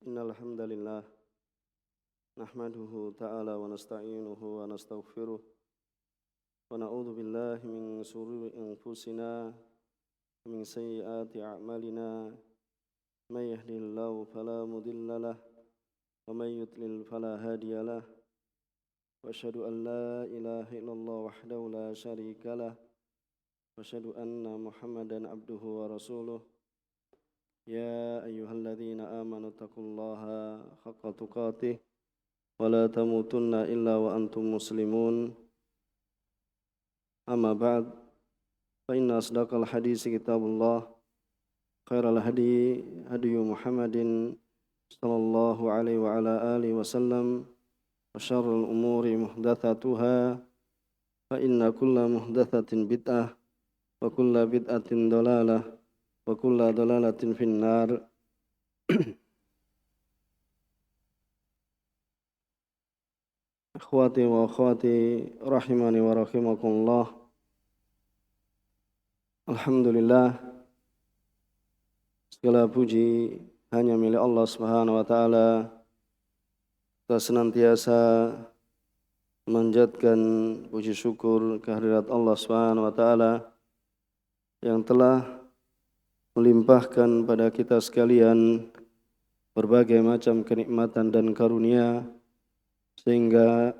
Innal hamdalillah nahmaduhu ta'ala wa nasta'inuhu wa nastaghfiruh wa na'udzu billahi min shururi anfusina wa min sayyiati a'malina may yahdihillahu fala mudilla lah wa may yudlil fala hadiya lah wa asyhadu an la ilaha illallah wahdahu la syarika lah wa asyhadu anna Muhammadan abduhu wa rasuluh. يا أيها الذين آمنوا اتقوا الله حق تقاته ولا تموتن إلا وأنتم مسلمون أما بعد فإن أصدق الحديث كتاب الله خير الهدي هدي محمد صلى الله عليه وعلى آله وسلم وشر الأمور محدثاتها فإن كل محدثة بدعة وكل بدعة ضلالة wa kullu dhalalatin finnar. Akhwati wa akhwati rahimani wa rahimakumullah. Alhamdulillah, segala puji hanya milik Allah Subhanahu wa taala. Kita senantiasa memanjatkan puji syukur kehadirat Allah Subhanahu wa taala yang telah melimpahkan pada kita sekalian berbagai macam kenikmatan dan karunia sehingga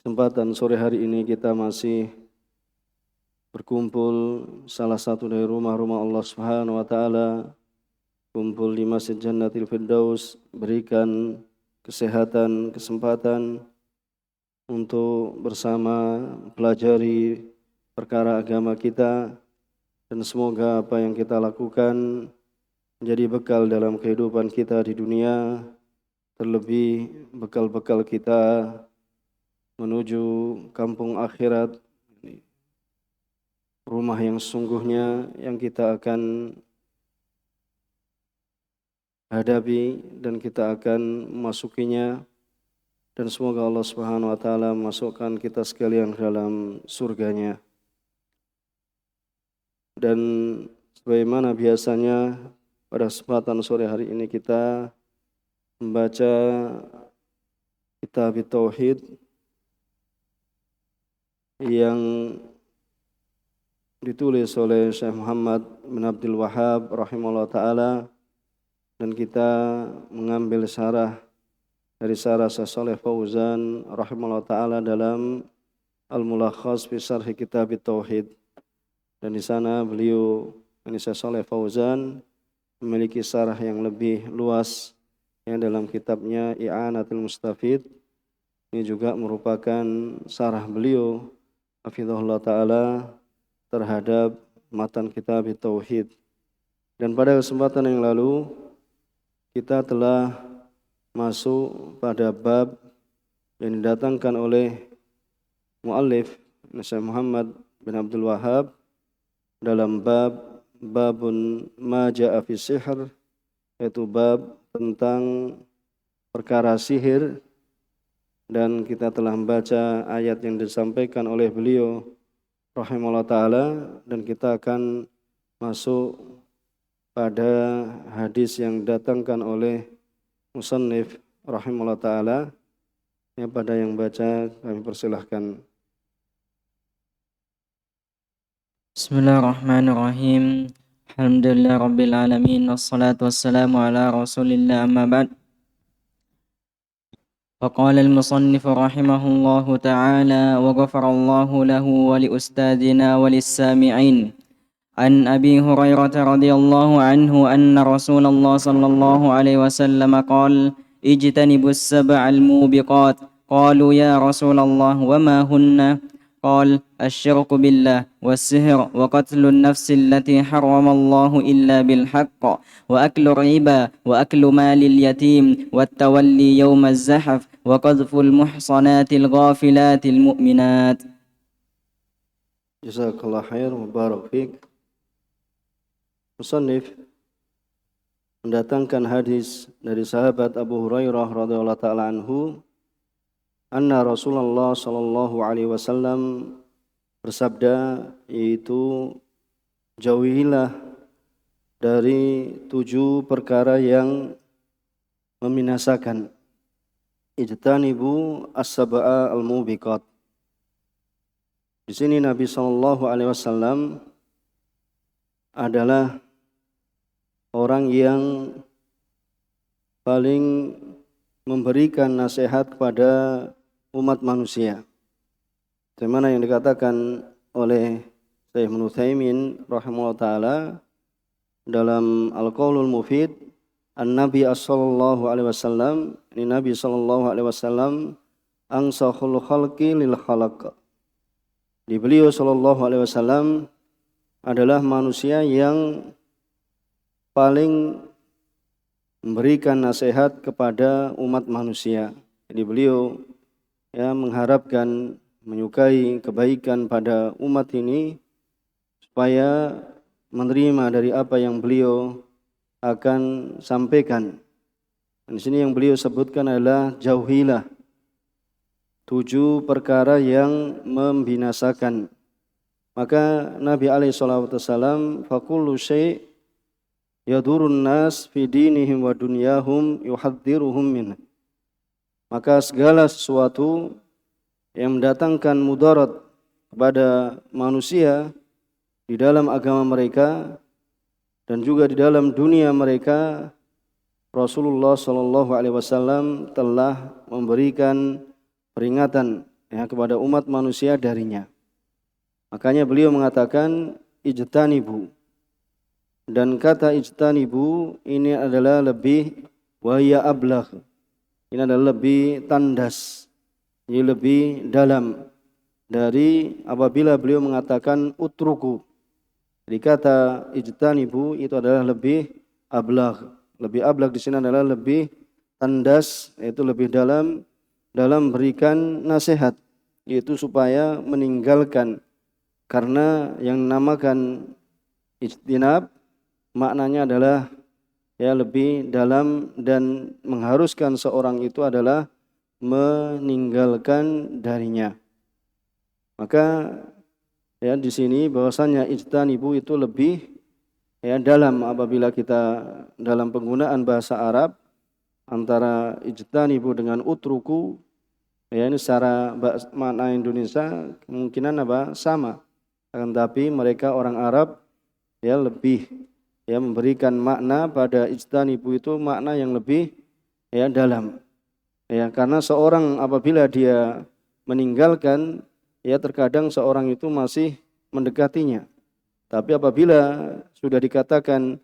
kesempatan sore hari ini kita masih berkumpul salah satu dari rumah-rumah Allah Subhanahu wa taala, kumpul di Masjid Jannatil Firdaus, berikan kesehatan, kesempatan untuk bersama pelajari perkara agama kita. Dan semoga apa yang kita lakukan menjadi bekal dalam kehidupan kita di dunia, terlebih bekal-bekal kita menuju kampung akhirat, rumah yang sesungguhnya yang kita akan hadapi dan kita akan memasukinya. Dan semoga Allah Subhanahu wa taala memasukkan kita sekalian ke dalam surganya. Dan sebagaimana biasanya pada kesempatan sore hari ini kita membaca kitab Tauhid yang ditulis oleh Syekh Muhammad bin Abdul Wahhab rahimahullah ta'ala, dan kita mengambil syarah dari syarah Syekh Shalih Fauzan rahimahullah ta'ala dalam Al-Mulakhas fi Syarh Kitab Tauhid. Dan di sana beliau, Syekh Shalih Fauzan, memiliki syarah yang lebih luas yang dalam kitabnya I'anatul Mustafid. Ini juga merupakan syarah beliau hafizahullah taala terhadap matan kitab Tauhid. Dan pada kesempatan yang lalu kita telah masuk pada bab yang didatangkan oleh muallif Syekh Muhammad bin Abdul Wahhab dalam babun ma ja'a fi sihr, yaitu bab tentang perkara sihir, dan kita telah membaca ayat yang disampaikan oleh beliau rahimahullah ta'ala, dan kita akan masuk pada hadis yang didatangkan oleh musannif rahimahullah ta'ala. Yang pada yang baca kami persilahkan. Bismillahirrahmanirrahim. Alhamdulillah rabbil alamin, wassalatu wassalamu ala rasulillah, amma ba'd. Faqala al-musannif rahimahullahu ta'ala wa ghafarallahu lahu wa li ustadina wa lis-sami'in. An Abi Hurairah radhiyallahu anhu anna Rasulullah sallallahu alaihi wasallam qala ijtanibus sab'al mubiqat. Qalu ya Rasulullah wa ma hunna? قال الشرك بالله والسحر وقتل النفس التي حرم الله إلا بالحق وأكل الربا وأكل مال اليتيم والتولي يوم الزحف وقذف المحصنات الغافلات المؤمنات. Jazakallah khair wa barak fiik. Musannif mendatangkan hadis dari sahabat Abu Hurairah radhiyallahu ta'ala anhu, anna Rasulullah sallallahu alaihi wasallam bersabda, yaitu jauhilah dari 7 perkara yang membinasakan. Ijtanibu as-sab'a al-mubiqat. Di sini Nabi SAW adalah orang yang paling memberikan nasihat kepada umat manusia. Bagaimana yang dikatakan oleh Syekh Ibnu Utsaimin rahimahullah taala dalam Al-Qaulul Mufid, An-Nabi sallallahu alaihi wasallam, ini Nabi sallallahu alaihi wasallam ansahul khalqi lil khalaq. Di beliau sallallahu alaihi wasallam adalah manusia yang paling memberikan nasihat kepada umat manusia. Jadi beliau mengharapkan, menyukai kebaikan pada umat ini supaya menerima dari apa yang beliau akan sampaikan. Dan di sini yang beliau sebutkan adalah jauhilah 7 perkara yang membinasakan. Maka Nabi alaihi salatu wasallam, fakullu syai' yadurun nas fi dinihim wa dunyahum yuhadziruhum min. Maka segala sesuatu yang mendatangkan mudarat kepada manusia di dalam agama mereka dan juga di dalam dunia mereka, Rasulullah sallallahu alaihi wasallam telah memberikan peringatan kepada umat manusia darinya. Makanya beliau mengatakan ijtanibu. Dan kata ijtanibu ini adalah lebih wahya ablagh. Ini adalah lebih tandas, ini lebih dalam dari apabila beliau mengatakan utruku. Jadi kata ijtanibu itu adalah lebih ablagh. Lebih ablagh di sini adalah lebih tandas, yaitu lebih dalam berikan nasihat, yaitu supaya meninggalkan. Karena yang dinamakan ijtinab maknanya adalah lebih dalam dan mengharuskan seorang itu adalah meninggalkan darinya. Maka di sini bahwasanya ijtanibu itu lebih dalam apabila kita dalam penggunaan bahasa Arab antara ijtanibu dengan utruku, ini secara makna Indonesia kemungkinan sama. Akan tapi mereka orang Arab lebih memberikan makna pada ijtanibu itu makna yang lebih dalam. Karena seorang apabila dia meninggalkan, terkadang seorang itu masih mendekatinya. Tapi apabila sudah dikatakan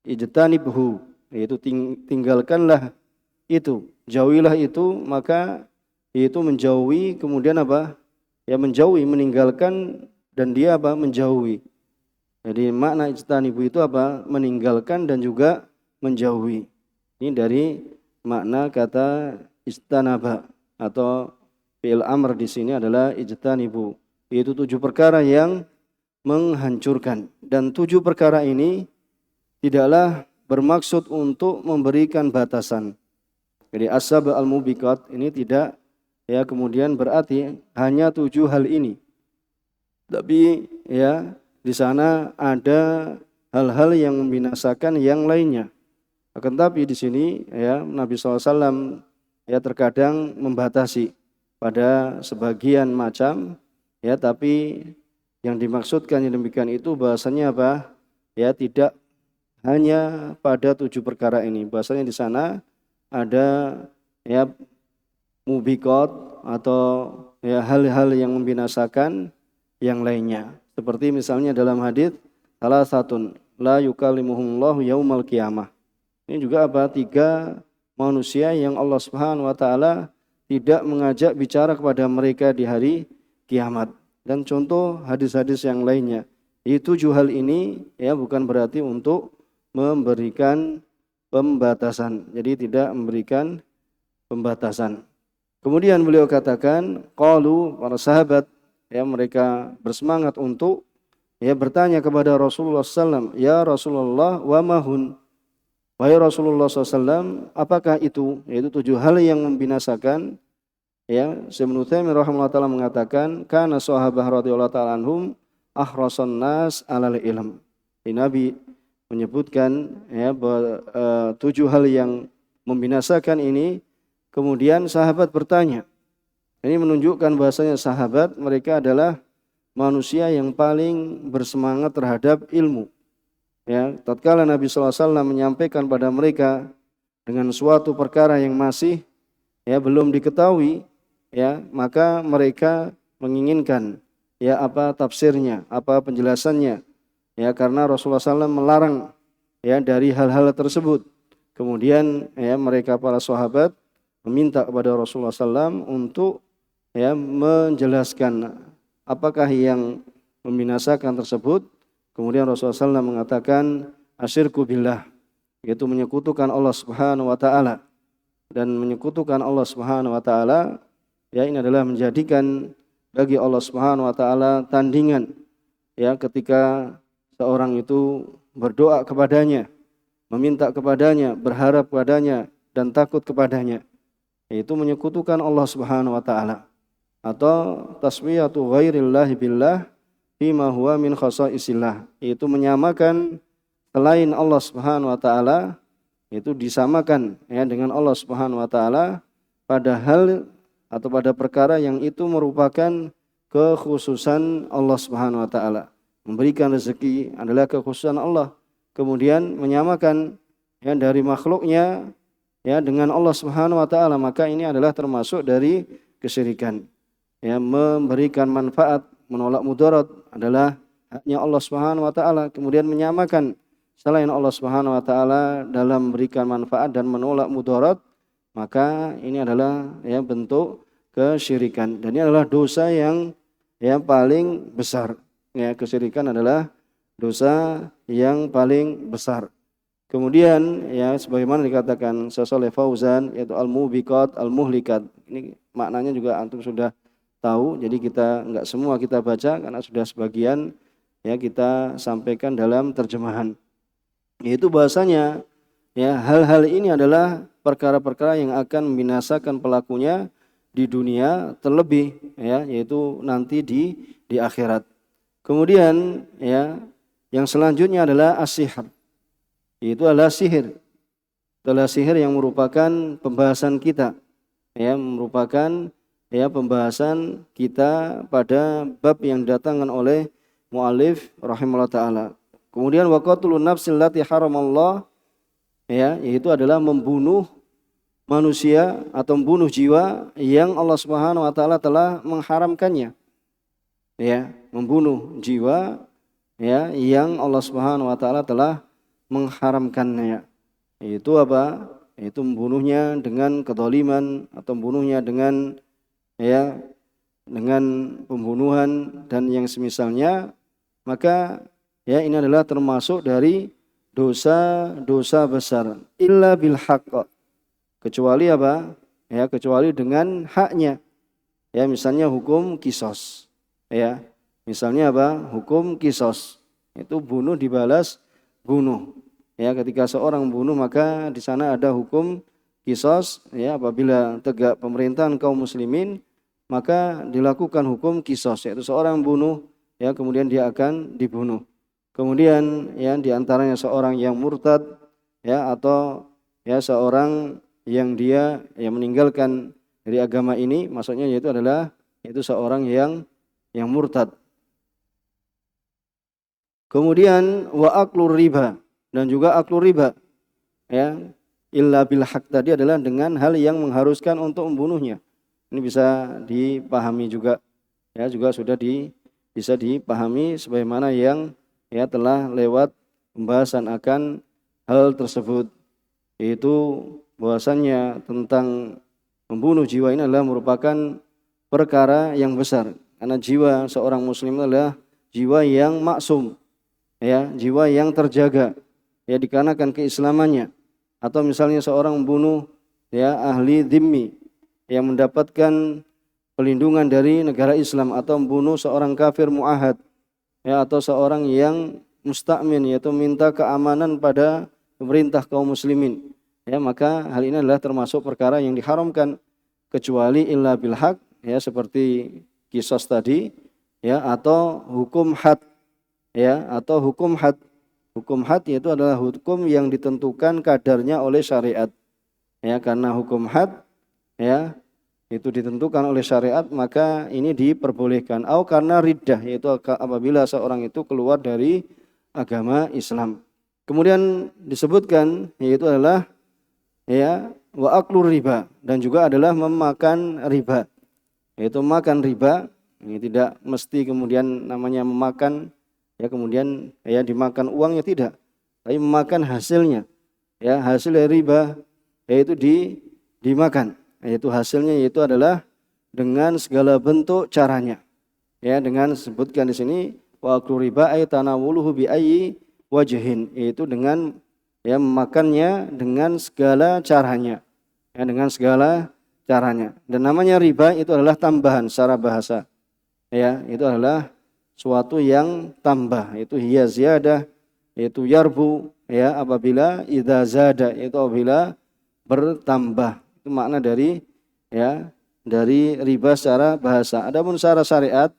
ijtanibhu, yaitu tinggalkanlah itu, jauhilah itu, maka itu menjauhi, kemudian menjauhi, meninggalkan, dan dia menjauhi. Jadi makna ijtanibu itu meninggalkan dan juga menjauhi. Ini dari makna kata istanaba atau fi'il amr di sini adalah ijtanibu, yaitu 7 perkara yang menghancurkan. Dan 7 perkara ini tidaklah bermaksud untuk memberikan batasan. Jadi as-sab' al-mubiqat ini tidak kemudian berarti hanya 7 hal ini. Tapi di sana ada hal-hal yang membinasakan yang lainnya. Akan tapi di sini Nabi SAW terkadang membatasi pada sebagian macam, tapi yang dimaksudkan yang demikian itu bahasanya tidak hanya pada 7 perkara ini. Bahasanya di sana ada mubiqat atau hal-hal yang membinasakan yang lainnya. Seperti misalnya dalam hadits salah satun la yukallimuhumullahu yaumal qiyamah. Ini juga 3 manusia yang Allah Subhanahu wa taala tidak mengajak bicara kepada mereka di hari kiamat. Dan contoh hadis-hadis yang lainnya. Itu 7 hal ini bukan berarti untuk memberikan pembatasan. Jadi tidak memberikan pembatasan. Kemudian beliau katakan, qalu, para sahabat mereka bersemangat untuk bertanya kepada Rasulullah SAW, ya Rasulullah, wa mahun, wahai Rasulullah SAW, apakah itu? Yaitu 7 hal yang membinasakan. Syekh Ibnu Utsaimin rahimahullah taala mengatakan, kana sahabah radhiyallahu taala anhum ahrasan nas alal ilm. Nabi menyebutkan ya bahwa 7 hal yang membinasakan ini. Kemudian sahabat bertanya. Ini menunjukkan bahasanya sahabat mereka adalah manusia yang paling bersemangat terhadap ilmu. Ya, tatkala Nabi SAW menyampaikan pada mereka dengan suatu perkara yang masih ya belum diketahui, ya maka mereka menginginkan ya apa tafsirnya, apa penjelasannya. Ya, karena Rasulullah SAW melarang ya dari hal-hal tersebut. Kemudian ya mereka para sahabat meminta kepada Rasulullah SAW untuk ya menjelaskan apakah yang membinasakan tersebut. Kemudian Rasulullah SAW mengatakan asyirku billah, yaitu menyekutukan Allah Subhanahu wa taala. Dan menyekutukan Allah Subhanahu wa taala ya ini adalah menjadikan bagi Allah Subhanahu wa taala tandingan ya ketika seorang itu berdoa kepadanya, meminta kepadanya, berharap kepadanya dan takut kepadanya, yaitu menyekutukan Allah Subhanahu wa taala. Atau taswiyatu ghairillahi billah bima huwa min khasaisillah, yaitu menyamakan selain Allah Subhanahu wa taala, itu disamakan ya dengan Allah Subhanahu wa taala pada hal atau pada perkara yang itu merupakan kekhususan Allah Subhanahu wa taala. Memberikan rezeki adalah kekhususan Allah. Kemudian menyamakan ya dari makhluknya ya dengan Allah Subhanahu wa taala, maka ini adalah termasuk dari kesyirikan. Ya, memberikan manfaat, menolak mudarat adalah haknya Allah Subhanahu wa taala. Kemudian menyamakan selain Allah Subhanahu wa taala dalam memberikan manfaat dan menolak mudarat, maka ini adalah ya bentuk kesyirikan. Dan ini adalah dosa yang paling besar. Ya, kesyirikan adalah dosa yang paling besar. Kemudian ya sebagaimana dikatakan Syekh Fauzan, yaitu al-mubiqat, al-muhlikat. Ini maknanya juga antum sudah tahu, jadi kita enggak semua kita baca karena sudah sebagian ya kita sampaikan dalam terjemahan. Yaitu bahasanya ya hal-hal ini adalah perkara-perkara yang akan membinasakan pelakunya di dunia, terlebih ya yaitu nanti di akhirat. Kemudian ya yang selanjutnya adalah as-sihr. Itu adalah sihir. Adalah sihir yang merupakan pembahasan kita. Ya, merupakan ya pembahasan kita pada bab yang didatangkan oleh mu'allif rahimahullah taala. Kemudian waqatlun nafsil lati haramallah ya, yaitu adalah membunuh manusia atau membunuh jiwa yang Allah Subhanahu wa taala telah mengharamkannya. Ya, membunuh jiwa ya yang Allah Subhanahu wa taala telah mengharamkannya. Itu apa? Itu membunuhnya dengan kezaliman atau membunuhnya dengan ya dengan pembunuhan dan yang semisalnya, maka ya ini adalah termasuk dari dosa-dosa besar. Illa bil haqq. Kecuali apa? Ya, kecuali dengan haknya. Ya, misalnya hukum qisas. Ya. Misalnya apa? Hukum qisas. Itu bunuh dibalas bunuh. Ya, ketika seorang membunuh maka di sana ada hukum qisas ya, apabila tegak pemerintahan kaum muslimin maka dilakukan hukum qisas, yaitu seorang membunuh ya kemudian dia akan dibunuh. Kemudian ya di antaranya seorang yang murtad ya atau ya seorang yang dia meninggalkan dari agama ini, maksudnya yaitu adalah seorang yang murtad. Kemudian wa aklur riba, dan juga aklur riba ya illa bil haq tadi adalah dengan hal yang mengharuskan untuk membunuhnya. Ini bisa dipahami juga ya, juga sudah bisa dipahami sebagaimana yang ya telah lewat pembahasan akan hal tersebut, yaitu bahwasannya tentang membunuh jiwa ini adalah merupakan perkara yang besar, karena jiwa seorang muslim adalah jiwa yang maksum ya, jiwa yang terjaga ya dikarenakan keislamannya. Atau misalnya seorang membunuh ya ahli dhimmi yang mendapatkan pelindungan dari negara Islam, atau membunuh seorang kafir mu'ahad ya, atau seorang yang musta'min yaitu minta keamanan pada pemerintah kaum muslimin ya, maka hal ini adalah termasuk perkara yang diharamkan, kecuali illa bil haq ya, seperti qisas tadi ya, atau hukum had ya, atau hukum had Hukum had yaitu adalah hukum yang ditentukan kadarnya oleh syariat. Ya, karena hukum had ya itu ditentukan oleh syariat, maka ini diperbolehkan. Atau karena riddah, yaitu apabila seorang itu keluar dari agama Islam. Kemudian disebutkan yaitu adalah ya wa aklur riba, dan juga adalah memakan riba. Yaitu makan riba, ini tidak mesti kemudian namanya memakan ya kemudian ya dimakan uangnya, tidak, tapi memakan hasilnya. Ya, hasil dari riba yaitu dimakan. Yaitu hasilnya yaitu adalah dengan segala bentuk caranya. Ya, dengan sebutkan di sini wa aklu riba ay tanawuluhu bi ayyi wajhin, yaitu dengan ya memakannya dengan segala caranya. Ya, dengan segala caranya. Dan namanya riba itu adalah tambahan secara bahasa. Ya, itu adalah suatu yang tambah, itu hiya ziyadah, yaitu yarbu ya apabila idza zada, itu apabila bertambah. Itu makna dari ya dari riba secara bahasa. Adapun secara syariat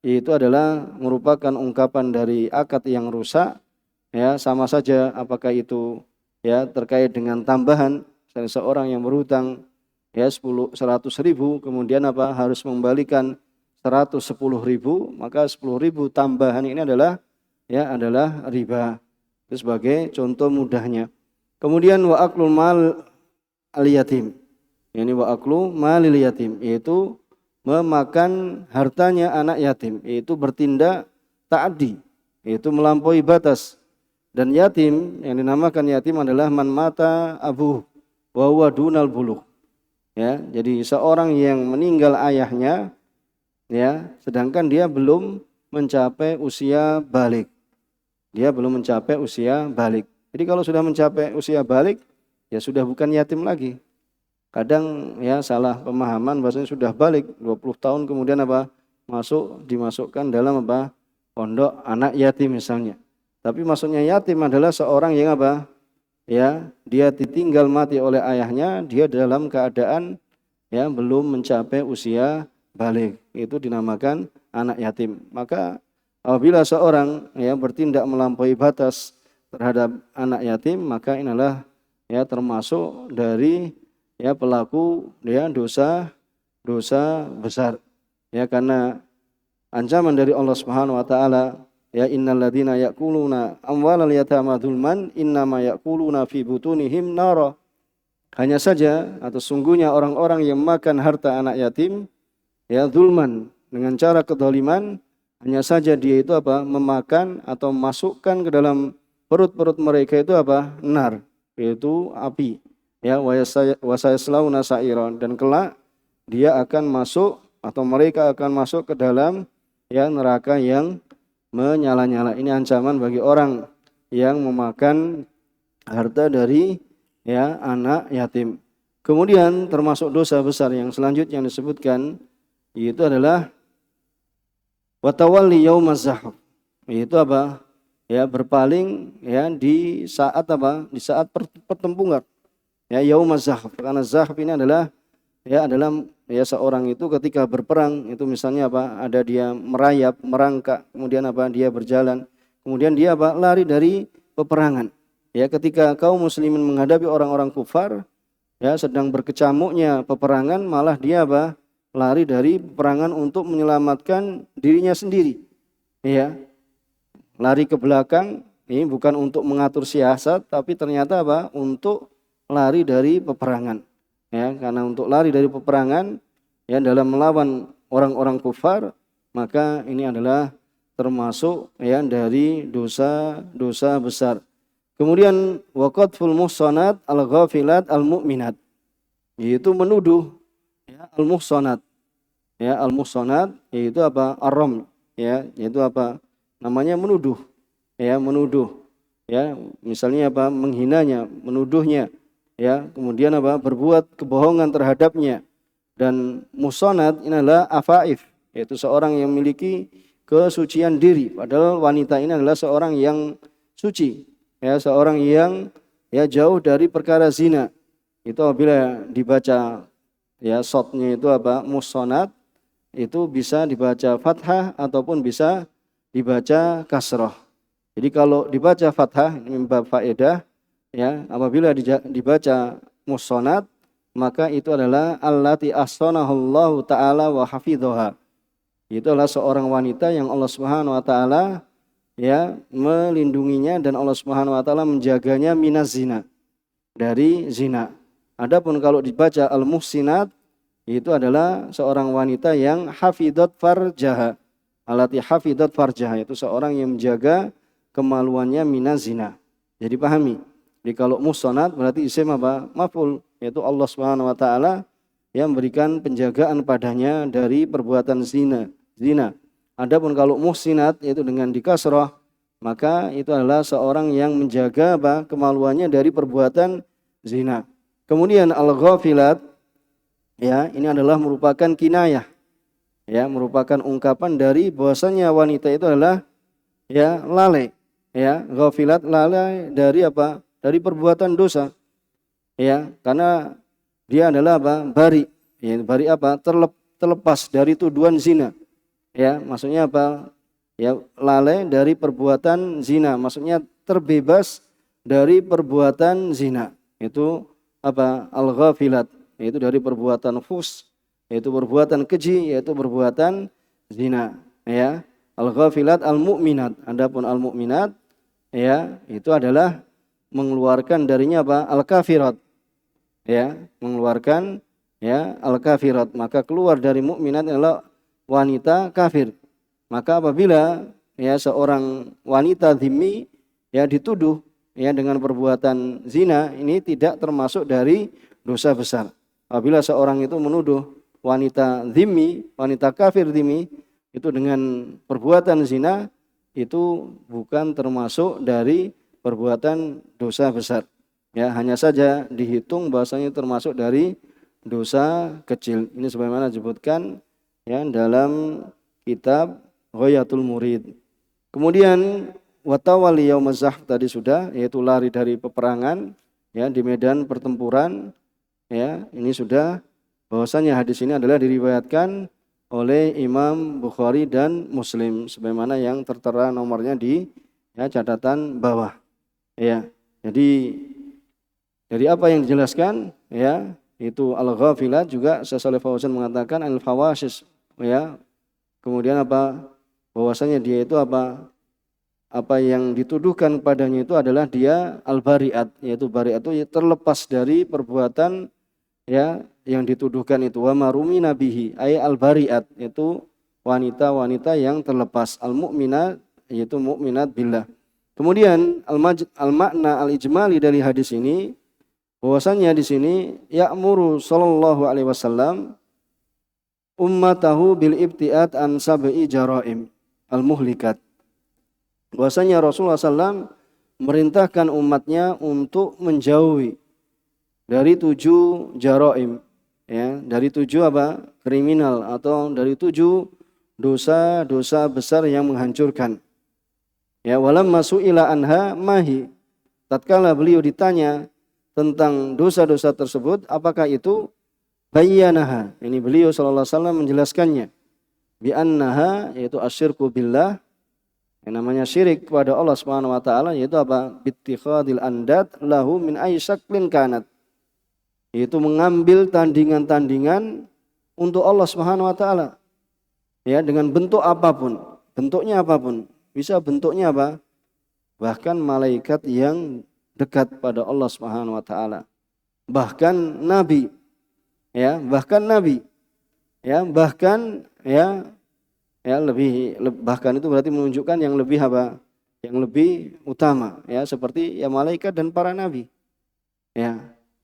itu adalah merupakan ungkapan dari akad yang rusak, ya sama saja apakah itu ya terkait dengan tambahan. Misalnya seorang yang berhutang ya 100.000, kemudian harus mengembalikan 110.000, maka 10.000 tambahan ini adalah riba. Itu sebagai contoh mudahnya. Kemudian wa aklul mal al yatim. Ini wa aklu malil yatim, yaitu memakan hartanya anak yatim, yaitu bertindak ta'addi, yaitu melampaui batas. Dan yatim yang dinamakan yatim adalah man mata abuh wa huwa dunal bulugh. Ya, jadi seorang yang meninggal ayahnya ya, sedangkan dia belum mencapai usia balik. Dia belum mencapai usia balik. Jadi kalau sudah mencapai usia balik, ya sudah bukan yatim lagi. Kadang ya salah pemahaman bahasanya sudah balik 20 tahun kemudian dimasukkan dalam pondok anak yatim misalnya. Tapi maksudnya yatim adalah seorang yang ya dia ditinggal mati oleh ayahnya, dia dalam keadaan ya belum mencapai usia balik. Itu dinamakan anak yatim. Maka apabila seorang ya bertindak melampaui batas terhadap anak yatim, maka inilah ya termasuk dari ya pelaku ya dosa besar. Ya, karena ancaman dari Allah Subhanahu wa taala, ya innalladzina ya'kuluna amwalal yatama dzulman innama ya'kuluna fi butunihim nara. Hanya saja atau sungguhnya orang-orang yang makan harta anak yatim ya dzulman, dengan cara kedzaliman, hanya saja dia itu memakan atau masukkan ke dalam perut-perut mereka itu nar, yaitu api. Ya wasayaslauna sa'iran, dan kelak dia akan masuk atau mereka akan masuk ke dalam ya neraka yang menyala-nyala. Ini ancaman bagi orang yang memakan harta dari ya anak yatim. Kemudian termasuk dosa besar yang selanjutnya yang disebutkan yaitu adalah watawalli yaumaz zahf. Yaitu ya berpaling ya di saat di saat pertempuran. Ya yaumaz zahf, karena zahf ini adalah ya seorang itu ketika berperang itu misalnya ada dia merayap, merangkak, kemudian dia berjalan, kemudian dia lari dari peperangan. Ya ketika kaum muslimin menghadapi orang-orang kufar ya sedang berkecamuknya peperangan, malah dia lari dari peperangan untuk menyelamatkan dirinya sendiri. Ya. Lari ke belakang ini bukan untuk mengatur siasat, tapi ternyata untuk lari dari peperangan. Ya, karena untuk lari dari peperangan ya dalam melawan orang-orang kufar, maka ini adalah termasuk ya dari dosa besar. Kemudian waqadful muhsanat al-ghafilat al-mu'minat, yaitu menuduh ya al-muhsanat. Ya al-muhsanat yaitu ar-ram, ya yaitu namanya menuduh. Ya menuduh. Ya misalnya menghinanya, menuduhnya. Ya, kemudian berbuat kebohongan terhadapnya. Dan muhsanat ini adalah afaif, yaitu seorang yang memiliki kesucian diri, padahal wanita ini adalah seorang yang suci, ya seorang yang ya jauh dari perkara zina. Itu apabila dibaca ya shotnya itu muhsanat, itu bisa dibaca fathah ataupun bisa dibaca kasrah. Jadi kalau dibaca fathah ini min bab faedah, ya, apabila dibaca muhsanat maka itu adalah allati ahsanahullahu taala wa hafidhaha. Itu adalah seorang wanita yang Allah Subhanahu wa taala ya melindunginya dan Allah Subhanahu wa taala menjaganya minaz zina, dari zina. Adapun kalau dibaca al-muhsinat itu adalah seorang wanita yang hafidhat farjaha. Allati hafidhat farjaha itu seorang yang menjaga kemaluannya minaz zina. Jadi pahami. Jadi kalau muhsanat berarti isim apa? Maf'ul, yaitu Allah Subhanahu wa taala yang memberikan penjagaan padanya dari perbuatan zina. Adapun kalau muhsinat yaitu dengan dikasrah maka itu adalah seorang yang menjaga apa? Kemaluannya dari perbuatan zina. Kemudian al-ghafilat ya, ini adalah merupakan kinayah. Ya, merupakan ungkapan dari bahwasanya wanita itu adalah ya lalai. Ya, ghafilat lalai dari apa? Dari perbuatan dosa. Ya, karena dia adalah apa? Bari. Ya, bari apa? Terlepas dari tuduhan zina. Ya, maksudnya apa? Ya, lalai dari perbuatan zina. Maksudnya terbebas dari perbuatan zina. Itu apa? Al-ghafilat, yaitu dari perbuatan fus, yaitu perbuatan keji, yaitu perbuatan zina. Ya, al-ghafilat al-mu'minat. Adapun al-mu'minat ya, itu adalah mengeluarkan darinya apa? Al-kafirat. Ya, mengeluarkan ya al-kafirat. Maka keluar dari mukminat adalah wanita kafir. Maka apabila ya seorang wanita dhimmi ya dituduh ya dengan perbuatan zina, ini tidak termasuk dari dosa besar. Apabila seorang itu menuduh wanita dhimmi, wanita kafir dhimmi itu dengan perbuatan zina, itu bukan termasuk dari perbuatan dosa besar. Ya, hanya saja dihitung bahasanya termasuk dari dosa kecil. Ini sebagaimana disebutkan ya dalam kitab Ghayatul Murid. Kemudian watawali yaumaz zahf tadi sudah, yaitu lari dari peperangan ya di medan pertempuran. Ya, ini sudah bahwasanya hadis ini adalah diriwayatkan oleh Imam Bukhari dan Muslim sebagaimana yang tertera nomornya di ya catatan bawah. Ya. Jadi dari apa yang dijelaskan ya itu al-ghafilat juga Syekh Shalih Fauzan mengatakan al-fawasis ya. Kemudian apa? Bahwasanya dia itu apa yang dituduhkan padanya itu adalah dia al-bari'at, yaitu bari'at itu terlepas dari perbuatan ya yang dituduhkan itu. Wa marumi nabihi ay al-bari'at, yaitu wanita-wanita yang terlepas. Al-mu'minat yaitu mukminat billah. Kemudian al-makna al-ijmali dari hadis ini bahwasanya di sini ya'muru sallallahu alaihi wasallam ummatahu bil ibtiat an sab'i jaraim al-muhlikat. Bahwasanya Rasulullah SAW merintahkan umatnya untuk menjauhi dari 7 jaraim, ya, dari 7 apa? Kriminal atau dari 7 dosa-dosa besar yang menghancurkan. Ya, walamma su'ila anha mahi. Tatkala beliau ditanya tentang dosa-dosa tersebut, apakah itu? Bayyanaha. Ini beliau sallallahu alaihi wasallam menjelaskannya. Bi annaha yaitu asyirku billah, yang namanya syirik kepada Allah Subhanahu wa taala, yaitu apa? Bittikhadil andad lahu min ayyi syaklin kanat. Yaitu mengambil tandingan-tandingan untuk Allah Subhanahu wa taala. Ya, dengan bentuk apapun, bentuknya apapun. Bisa bentuknya apa? Bahkan malaikat yang dekat pada Allah Subhanahu wa taala. Bahkan nabi. Ya, bahkan nabi. Ya, bahkan ya lebih bahkan itu berarti menunjukkan yang lebih apa? Yang lebih utama ya, seperti ya malaikat dan para nabi. Ya.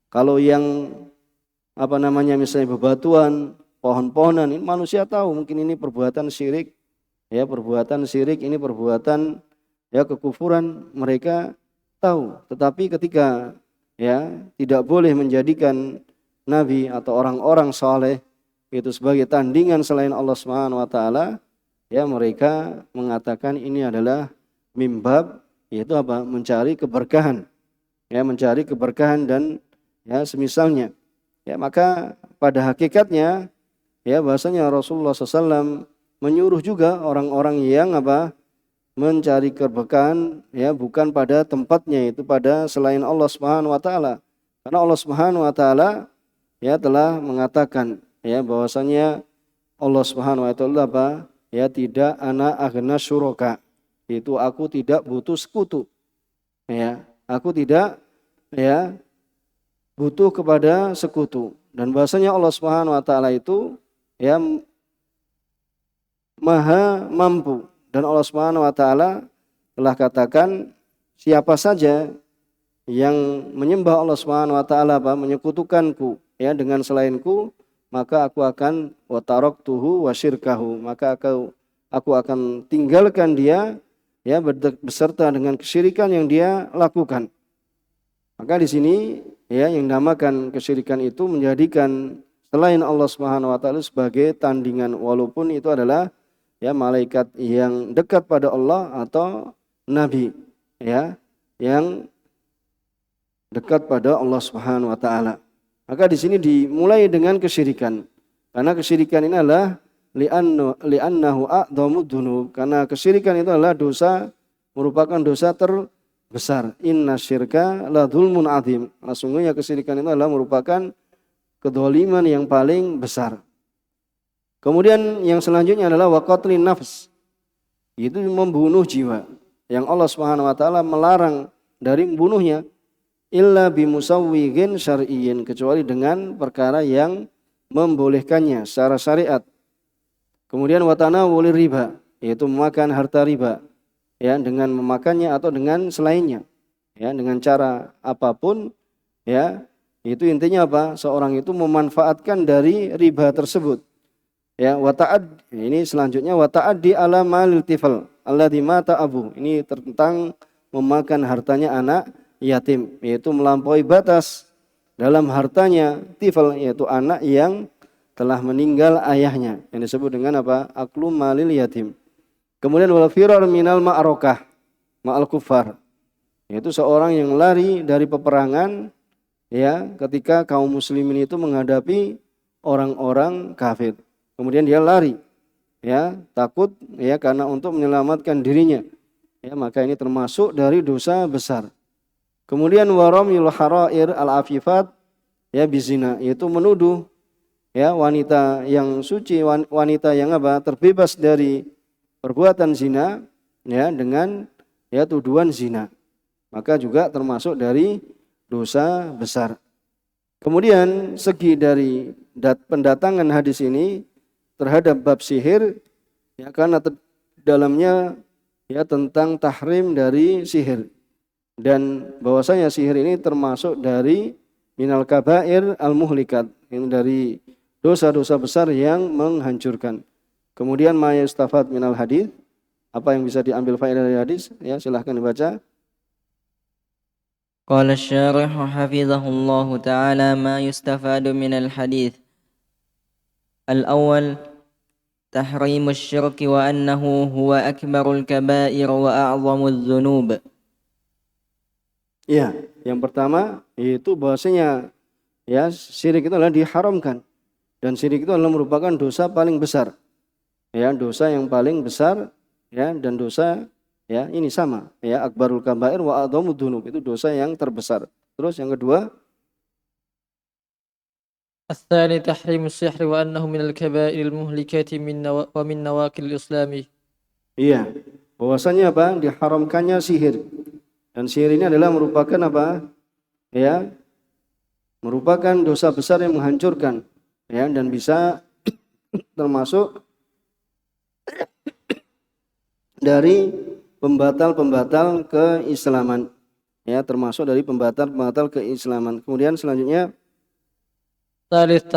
Kalau yang apa namanya misalnya bebatuan, pohon-pohonan, ini manusia tahu mungkin ini perbuatan syirik. Ya, perbuatan syirik ini perbuatan ya kekufuran, mereka tahu. Tetapi ketika ya tidak boleh menjadikan nabi atau orang-orang saleh itu sebagai tandingan selain Allah Subhanahu wa taala, ya mereka mengatakan ini adalah mimbab, yaitu apa? Mencari keberkahan. Ya, mencari keberkahan dan ya semisalnya. Ya, maka pada hakikatnya ya bahasanya Rasulullah SAW menyuruh juga orang-orang yang apa? mencari keberkahan ya bukan pada tempatnya, itu pada selain Allah Subhanahu wa taala. Karena Allah Subhanahu wa taala ya telah mengatakan ya bahwasanya Allah Subhanahu wa taala apa? Ya tidak ana aghna syuraka. Itu aku tidak butuh sekutu. Ya, aku tidak ya butuh kepada sekutu. Dan bahwasanya Allah Subhanahu wa taala itu ya maha mampu. Dan Allah Subhanahu wa taala telah katakan siapa saja yang menyembah Allah Subhanahu wa taala menyekutukanku ya dengan selainku, maka aku akan wa taraktuhu wa syirkahu, maka aku akan tinggalkan dia ya beserta dengan kesyirikan yang dia lakukan. Maka di sini ya yang dinamakan kesyirikan itu menjadikan selain Allah Subhanahu wa taala sebagai tandingan, walaupun itu adalah ya malaikat yang dekat pada Allah atau nabi ya yang dekat pada Allah Subhanahu wa taala. Maka di sini dimulai dengan kesyirikan. Karena kesyirikan ini adalah li'annahu a'dhamud dzunub. Karena kesyirikan itu adalah dosa, merupakan dosa terbesar. Inna syirka la dzulmun adzim. Sesungguhnya kesyirikan itu adalah merupakan kedzaliman yang paling besar. Kemudian yang selanjutnya adalah waqatlin nafs. Itu membunuh jiwa. Yang Allah Subhanahu wa taala melarang dari membunuhnya illa bimusawwighin syar'iyyin, kecuali dengan perkara yang membolehkannya secara syariat. Kemudian watanawulir riba, yaitu memakan harta riba ya dengan memakannya atau dengan selainnya. Ya, dengan cara apapun ya, itu intinya apa? Seorang itu memanfaatkan dari riba tersebut. Ya, ini selanjutnya wata'addi ala malil tifal alladzi mata abu. Ini tentang memakan hartanya anak yatim, yaitu melampaui batas dalam hartanya tifal, yaitu anak yang telah meninggal ayahnya, yang disebut dengan apa? Aklu malil yatim. Kemudian wal firar minal ma'arakah ma'al kufar, yaitu seorang yang lari dari peperangan ya ketika kaum muslimin itu menghadapi orang-orang kafir. Kemudian dia lari ya, takut ya karena untuk menyelamatkan dirinya. Ya, maka ini termasuk dari dosa besar. Kemudian waramyul harair al-afifat ya bizina, yaitu menuduh ya wanita yang suci, wanita yang apa? Terbebas dari perbuatan zina ya dengan ya tuduhan zina. Maka juga termasuk dari dosa besar. Kemudian segi dari pendatangan hadis ini terhadap bab sihir ya karena dalamnya ya tentang tahrim dari sihir, dan bahwasanya sihir ini termasuk dari minal kabair al muhlikat, yang dari dosa-dosa besar yang menghancurkan. Kemudian ma yustafad minal hadis, apa yang bisa diambil faedah dari hadis ya, silahkan dibaca. Qala asy-syarih hafizahullahu ta'ala ma yustafadu minal hadis. Al-awwal tahrimus syirki wa annahu huwa akbarul kabair wa a'zamudz dzunub. Ya, yang pertama yaitu bahwasanya ya syirik itu adalah diharamkan, dan syirik itu adalah merupakan dosa paling besar. Ya, dosa yang paling besar ya, dan dosa ya ini sama ya, akbarul kabair wa a'zamudz dzunub, itu dosa yang terbesar. Terus yang kedua, الثاني تحريم السحر وأنه من الكبائر المهلكات ومن نواقض الإسلام. iya, bahwasanya apa? Diharamkannya sihir. Dan sihir ini adalah merupakan apa? Ya, merupakan dosa besar yang menghancurkan ya, dan bisa termasuk dari pembatal-pembatal keislaman. Ya, termasuk dari pembatal-pembatal keislaman. Kemudian selanjutnya ثالث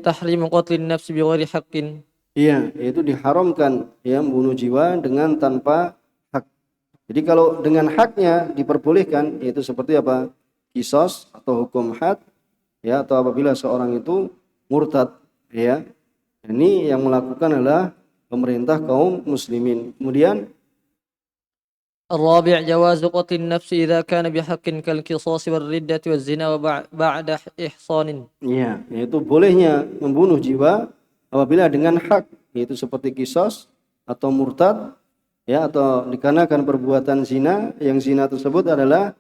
تحريم قتل النفس بغير حق. iya, yaitu diharamkan ya membunuh jiwa dengan tanpa hak. Jadi kalau dengan haknya diperbolehkan, yaitu seperti apa? Qisas atau hukum had ya, atau apabila seorang itu murtad ya. Ini yang melakukan adalah pemerintah kaum muslimin. Kemudian الرابع جواز قتل النفس إذا كان بحق كالقصاص والردة والزنا وبعد إحصان. ya, yaitu bolehnya membunuh jiwa apabila dengan hak, yaitu seperti qisas atau murtad ya, atau dikarenakan perbuatan zina, yang zina tersebut adalah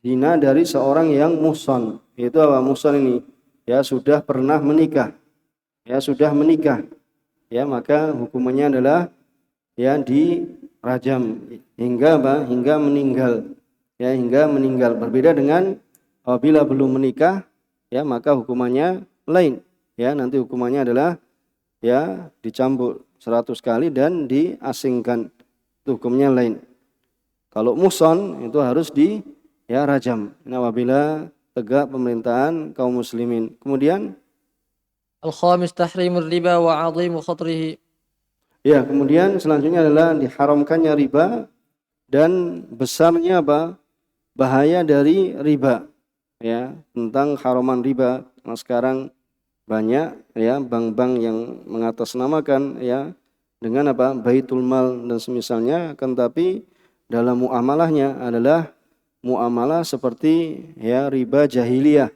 zina dari seorang yang muhsan. Itu apa muhsan ini? Ya, sudah pernah menikah. Ya, sudah menikah. Ya, maka hukumannya adalah ya dirajam hingga apa? Hingga meninggal. Ya, hingga meninggal. Berbeda dengan apabila belum menikah, ya, maka hukumannya lain. Ya, nanti hukumannya adalah ya dicambuk 100 kali dan diasingkan. Itu hukumnya lain. Kalau muhsan itu harus di ya rajam. Ini apabila tegak pemerintahan kaum muslimin. Kemudian الخامس تحريم الربا وعظيم خطره. ya, kemudian selanjutnya adalah diharamkannya riba dan besarnya apa? Bahaya dari riba. Ya, tentang haraman riba. Nah, sekarang banyak ya bank-bank yang mengatasnamakan ya dengan apa? Baitul mal dan semisalnya, akan tapi dalam muamalahnya adalah muamalah seperti ya riba jahiliyah.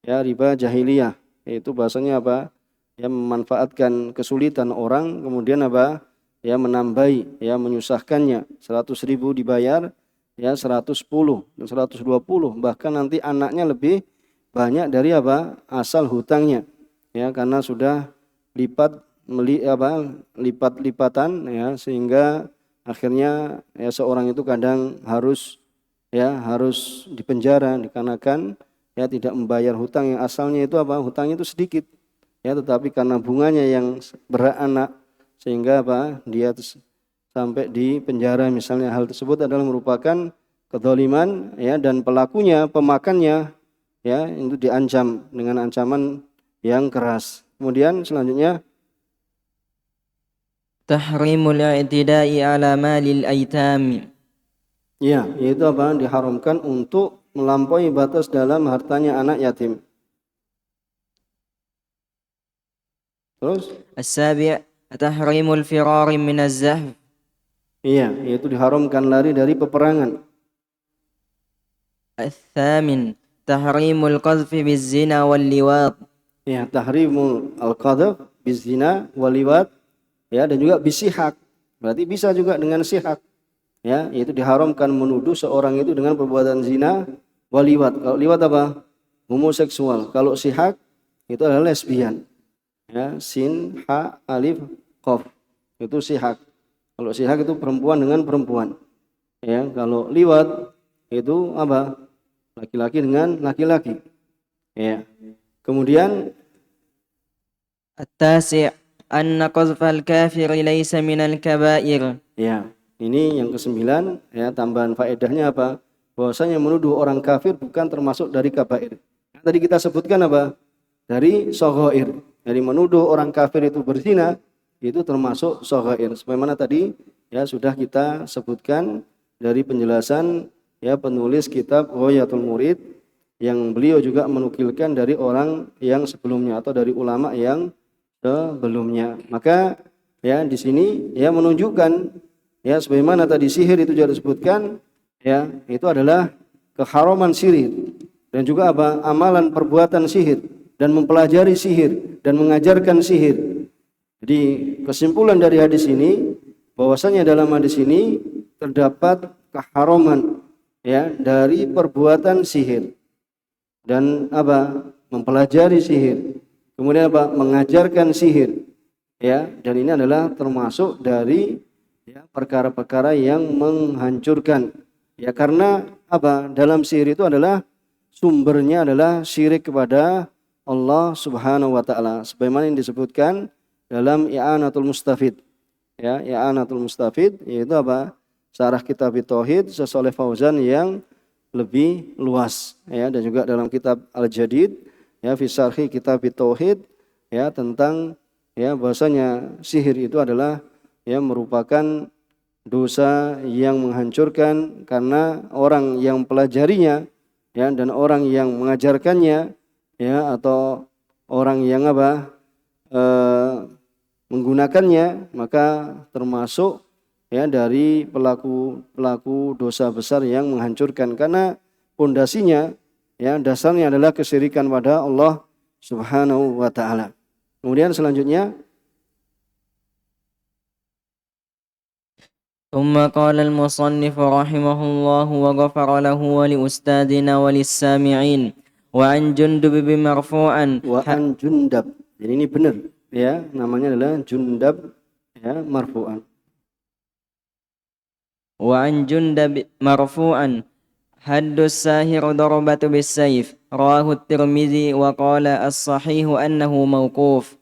Ya, riba jahiliyah. Itu bahasanya apa? Ya, memanfaatkan kesulitan orang, kemudian apa? Ya, menambahi, ya, menyusahkannya. 100.000 dibayar, ya 110 dan 120, bahkan nanti anaknya lebih banyak dari apa? Asal hutangnya. Ya, karena sudah lipat-lipatan ya, sehingga akhirnya ya seorang itu kadang harus dipenjara dikarenakan ya tidak membayar hutang yang asalnya itu apa? Hutangnya itu sedikit. Ya, tetapi karena bunganya yang beranak sehingga apa? Dia sampai di penjara misalnya. Hal tersebut adalah merupakan kedzaliman ya, dan pelakunya, pemakannya ya itu diancam dengan ancaman yang keras. Kemudian selanjutnya تحريم الاعتداء على مال الأيتام. ya, yaitu apa? Diharamkan untuk melampaui batas dalam hartanya anak yatim. Terus السابع تحريم الفرار من الزحف. iya, yaitu diharamkan lari dari peperangan. الثامن تحريم القذف بالزنا واللواط. Ya, tahrimul al-qadhaf bizina waliwat, ya, dan juga bisihak. Berarti bisa juga dengan sihak. Ya, yaitu diharamkan menuduh seorang itu dengan perbuatan zina waliwat. Kalau liwat apa? Homoseksual. Kalau sihak itu adalah lesbian. Ya, sin, ha, alif, qaf. Itu sihak. Kalau sihak itu perempuan dengan perempuan. Ya, kalau liwat itu apa? Laki-laki dengan laki-laki. Ya. Kemudian التاسع أن قذف الكافر ليس من الكبائر. ya, ini yang kesembilan ya, tambahan faedahnya apa? Bahwasanya menuduh orang kafir bukan termasuk dari kabair. Tadi kita sebutkan apa? Dari shaghair. Dari menuduh orang kafir itu berzina itu termasuk shaghair. Sebagaimana tadi ya sudah kita sebutkan dari penjelasan ya penulis kitab Ghayatul Murid, yang beliau juga menukilkan dari orang yang sebelumnya atau dari ulama yang sebelumnya. Maka ya di sini ya menunjukkan ya sebagaimana tadi sihir itu juga disebutkan ya, itu adalah keharaman sihir dan juga apa? Amalan perbuatan sihir dan mempelajari sihir dan mengajarkan sihir. Jadi kesimpulan dari hadis ini bahwasanya dalam hadis ini terdapat keharaman ya dari perbuatan sihir dan apa? Mempelajari sihir. Kemudian apa? Mengajarkan sihir. Ya, dan ini adalah termasuk dari ya perkara-perkara yang menghancurkan. Ya, karena apa? Dalam sihir itu adalah sumbernya adalah syirik kepada Allah Subhanahu wa taala. Sebagaimana yang disebutkan dalam I'anatul Mustafid. Ya, I'anatul Mustafid yaitu apa? Syarah kitab Tauhid Syekh Fauzan yang lebih luas ya, dan juga dalam kitab Al-Jadid ya fi syarhi kitab Tauhid ya tentang ya bahwasanya sihir itu adalah ya merupakan dosa yang menghancurkan karena orang yang pelajarinya ya dan orang yang mengajarkannya ya atau orang yang menggunakannya, maka termasuk ya dari pelaku dosa besar yang menghancurkan karena pondasinya ya dasarnya adalah kesyirikan pada Allah Subhanahu wa taala. Kemudian selanjutnya ثم قال المصنف رحمه الله وغفر له ولأستاذنا وللسامعين وعن جندب مرفوعا Wa an Jundab. Jadi ini benar ya, namanya adalah Jundab ya, marfu'an. وعن جندب مرفوعا حد الساهر ضربة بالسيف رواه الترمذي وقال الصحيح أنه موقوف.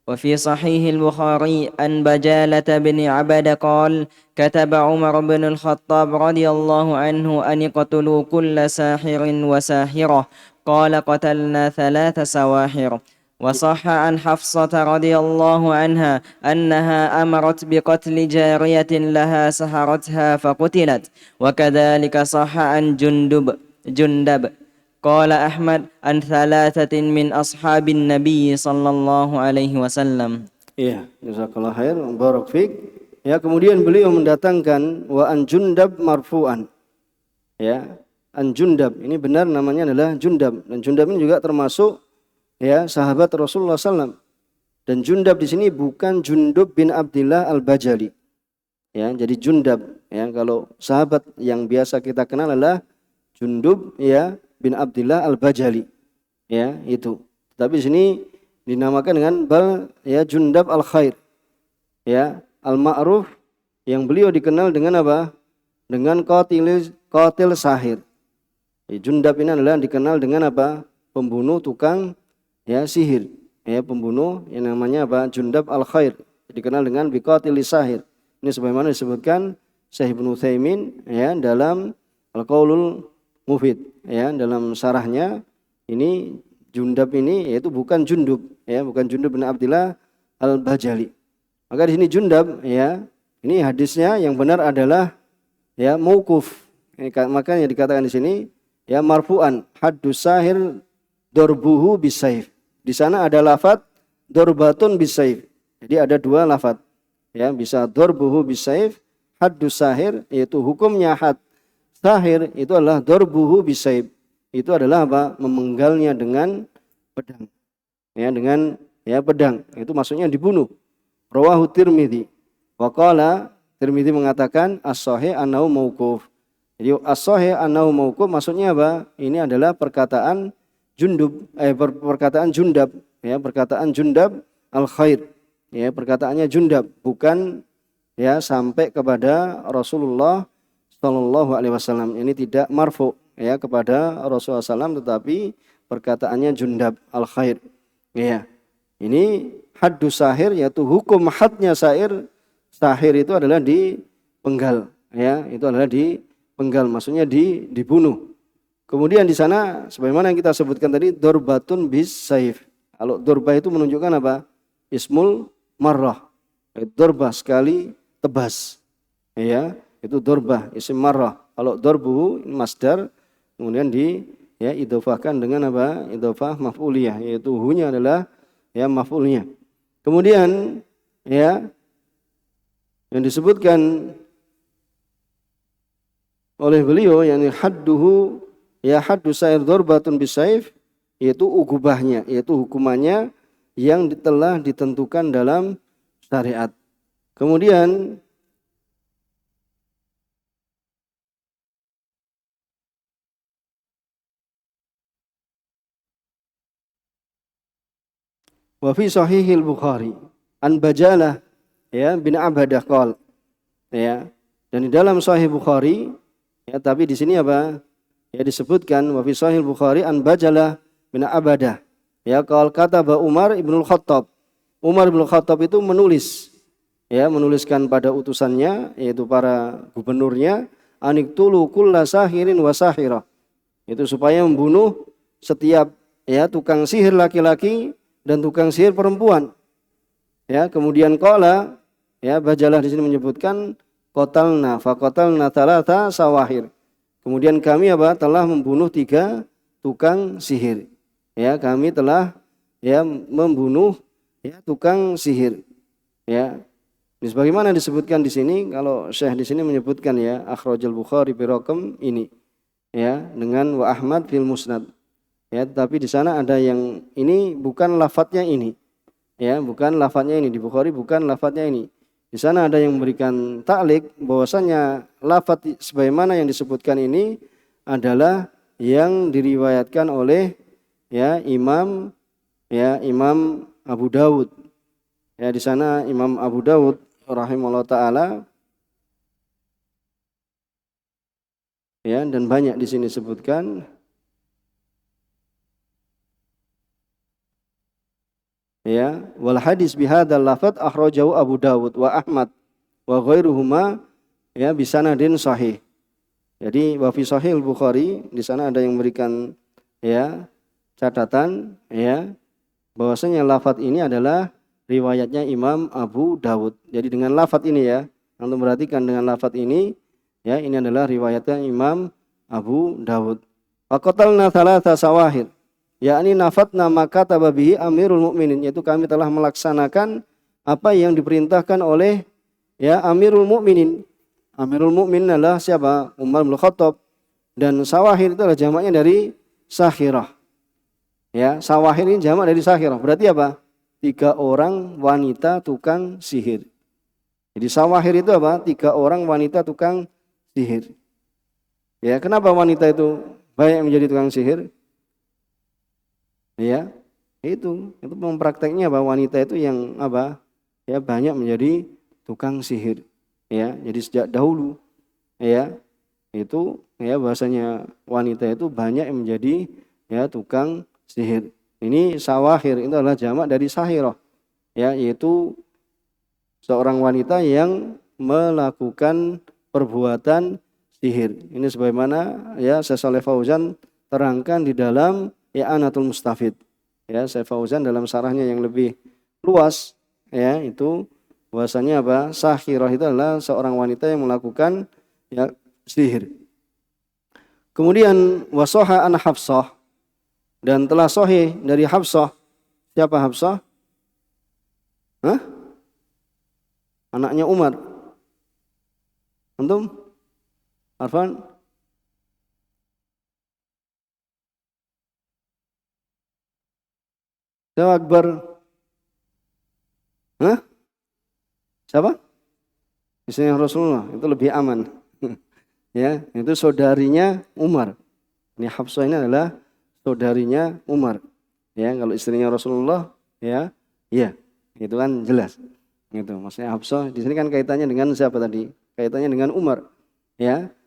وفي صحيح البخاري أن بجالة بن عبد قال كتب عمر بن الخطاب رضي الله عنه أن اقتلوا كل ساحر وساحرة قال قتلنا 3 سواحر. وصح عن حفصة رضي الله عنها أنها أمرت بقتل جارية لها سحرتها فقتلت. وكذلك صح عن جندب قال أحمد عن 3 من أصحاب النبي صلى الله عليه وسلم. Iya, jazakallahu khair, barak fik. Ya, kemudian beliau mendatangkan wa an Jundab marfu'an. Ya, an Jundab ini benar namanya adalah Jundab, dan Jundab ini juga termasuk ya sahabat Rasulullah SAW. Dan Jundab di sini bukan Jundub bin Abdillah al-Bajali. Ya, jadi Jundab ya, kalau sahabat yang biasa kita kenal adalah Jundub ya bin Abdillah al-Bajali. Ya, itu. Tapi di sini dinamakan dengan ya Jundab al-Khair. Ya, al-ma'ruf yang beliau dikenal dengan apa? Dengan qatil sahir. Ya, Jundab ini adalah dikenal dengan apa? Pembunuh tukang ya sihir. Ya, pembunuh yang namanya apa? Jundab al-Khair. Dikenal dengan biqatil sahir. Ini sebagaimana disebutkan Syekh Ibnu Utsaimin ya dalam Al-Qaulul Mufid ya, dalam syarahnya ini Jundab ini yaitu bukan Jundub ya, bukan Jundub bin Abdillah al-Bajali. Maka di sini Jundab ya, ini hadisnya yang benar adalah ya mauquf. Makanya dikatakan di sini ya marfu'an haddus sahir darbuhu bisayf. Di sana ada lafaz darbatun bisayf. Jadi ada 2 lafaz. Ya, bisa darbuhu bisayf, haddus sahir yaitu hukumnya had sahir itu adalah darbuhu bisayf. Itu adalah apa? Memenggalnya dengan pedang. Ya, dengan ya pedang. Itu maksudnya dibunuh. Rawahu Tirmidzi. Wa qala Tirmidzi mengatakan as-sahih annahu mauquf. Jadi as-sahih annahu mauquf maksudnya apa? Ini adalah perkataan perkataan Jundab ya, perkataan Jundab al-Khair. Ya, perkataannya Jundab, bukan ya sampai kepada Rasulullah sallallahu alaihi wasallam. Ini tidak marfu ya kepada Rasulullah SAW, tetapi perkataannya Jundab al-Khair. Ya. Ini haddus sahir yaitu hukum hadnya sahir. Sahir itu adalah dipenggal ya, itu adalah dipenggal, maksudnya dibunuh. Kemudian di sana sebagaimana yang kita sebutkan tadi dorbatun bis saif. Kalau dorba itu menunjukkan apa? Ismul marrah. Dorbah sekali tebas. Ya, itu dorbah isim marrah. Kalau dorbuhu masdar kemudian idhofahkan dengan apa? Idhofah maf'uliyah, yaitu hunya adalah ya maf'ulnya. Kemudian ya yang disebutkan oleh beliau yakni hadduhu ya haddus sair dorbatun bisaif, yaitu ugubahnya, yaitu hukumannya yang telah ditentukan dalam syariat. Kemudian wa fi sahihil Bukhari an Bajalah ya bin Abadah qol ya, dan di dalam sahih Bukhari ya, tapi di sini apa? Ya disebutkan wa fi sahihil Bukhari an Bajalah bin Abadah ya qol kataba Umar ibnul Khattab. Umar ibnul Khattab itu menuliskan pada utusannya yaitu para gubernurnya aniktulu kulla sahirin wa sahirah. Itu supaya membunuh setiap ya tukang sihir laki-laki dan tukang sihir perempuan. Ya, kemudian qala ya Bajalah di sini menyebutkan qatalna thalatha sawahir. Kemudian kami telah membunuh 3 tukang sihir. Ya, kami telah ya membunuh ya tukang sihir. Ya. Sebagaimana disebutkan di sini, kalau Syekh di sini menyebutkan ya akhrajal Bukhari bi raqam ini ya dengan wa Ahmad fil Musnad. Ya, tapi di sana ada yang ini bukan lafadznya ini. Ya, bukan lafadznya ini di Bukhari, bukan lafadznya ini. Di sana ada yang memberikan ta'liq bahwasanya lafadz sebagaimana yang disebutkan ini adalah yang diriwayatkan oleh Imam Abu Dawud. Ya, di sana Imam Abu Dawud rahimahullah taala dan banyak di sini disebutkan wal hadis bihadzal lafadz akhrajahu Abu Dawud wa Ahmad wa ghairuhuma bisanadin sahih. Jadi wa fi sahih Bukhari, di sana ada yang memberikan catatan bahwasanya lafadz ini adalah riwayatnya Imam Abu Dawud. Jadi dengan lafadz ini antum perhatikan dengan lafadz ini ini adalah riwayatnya Imam Abu Dawud. Wa qatalna thalatha sawahir, yakni nafatna ma kataba bihi Amirul Mukminin, yaitu kami telah melaksanakan apa yang diperintahkan oleh Amirul Mukminin. Amirul Mukminin adalah siapa? Umar bin Khattab. Dan sawahir itu adalah jamaknya dari sahirah. Sawahir ini jamak dari sahirah. Berarti apa? 3 orang wanita tukang sihir. Jadi sawahir itu apa? 3 orang wanita tukang sihir. Kenapa wanita itu banyak menjadi tukang sihir? Itu memprakteknya bahwa wanita itu yang banyak menjadi tukang sihir. Jadi sejak dahulu itu bahasanya wanita itu banyak yang menjadi tukang sihir. Ini sawahir itu adalah jamak dari sahirah, yaitu seorang wanita yang melakukan perbuatan sihir. Ini sebagaimana Syekh Shalih Fauzan terangkan di dalam I'anatul Mustafid. Syekh Fauzan dalam syarahnya yang lebih luas itu bahwasanya sahirah itu adalah seorang wanita yang melakukan sihir. Kemudian wasoha an Hafsah, dan telah sahih dari Hafsah. Siapa Hafsah? Anaknya Umar. Antum? Arfan? Siapa Akbar? Siapa? Istrinya Rasulullah, itu lebih aman. Itu saudarinya Umar. Ini Hafsah ini adalah saudarinya Umar. Kalau istrinya Rasulullah, itu kan jelas. Gitu. Maksudnya Hafsah di sini kan kaitannya dengan siapa tadi? Kaitannya dengan Umar.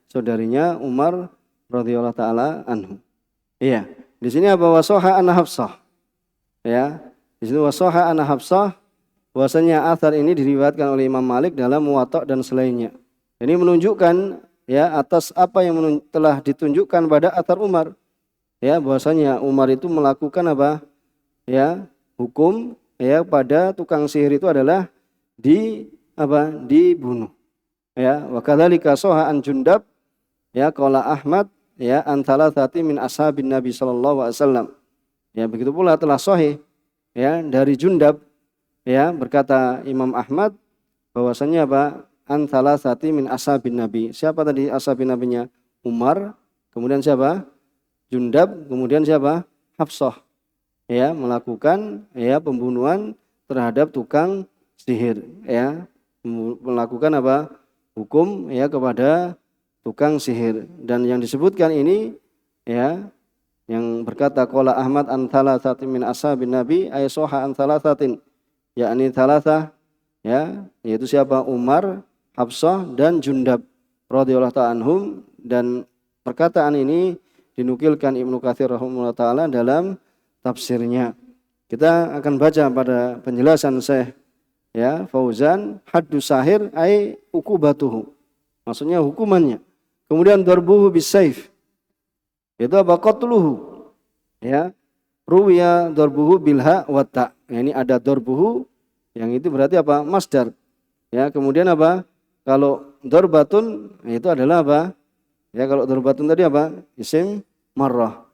Saudarinya Umar radhiyallahu taala anhu. Di sini apa? Wasoha an Hafsah. Di sini wasoha an Hafsah, bahwasanya athar ini diriwayatkan oleh Imam Malik dalam Muwatta dan selainnya. Ini menunjukkan atas apa yang telah ditunjukkan pada athar Umar. Bahwasanya Umar itu melakukan hukum pada tukang sihir itu adalah dibunuh. Wa kadzalika sahha an Jundab qala Ahmad an thalathati min ashabin Nabi sallallahu alaihi wasallam. Begitu pula telah sahih dari Jundab berkata Imam Ahmad bahwasanya an thalathati min ashabin Nabi. Siapa tadi ashabin Nabinya? Umar, kemudian siapa? Jundab, kemudian siapa? Hafsah. Melakukan pembunuhan terhadap tukang sihir. Melakukan hukum kepada tukang sihir. Dan yang disebutkan ini yang berkata qala Ahmad an thalathatin min ashabin Nabi ay soha an thalathatin, yakni thalathah yaitu siapa? Umar, Hafsah dan Jundab radhiyallahu ta'ala anhum. Dan perkataan ini dinukilkan Ibnu Katsir rahimahullah taala dalam tafsirnya. Kita akan baca pada penjelasan Syekh Fauzan, haddus sahir ay ukubatuhu, maksudnya hukumannya. Kemudian darbuhu bisaif, itu qatluhu. Ruwiya darbuhu bilha wa ta. Ini ada darbuhu yang itu berarti masdar. Kemudian kalau darbatun itu adalah kalau darbatun tadi isim marrah.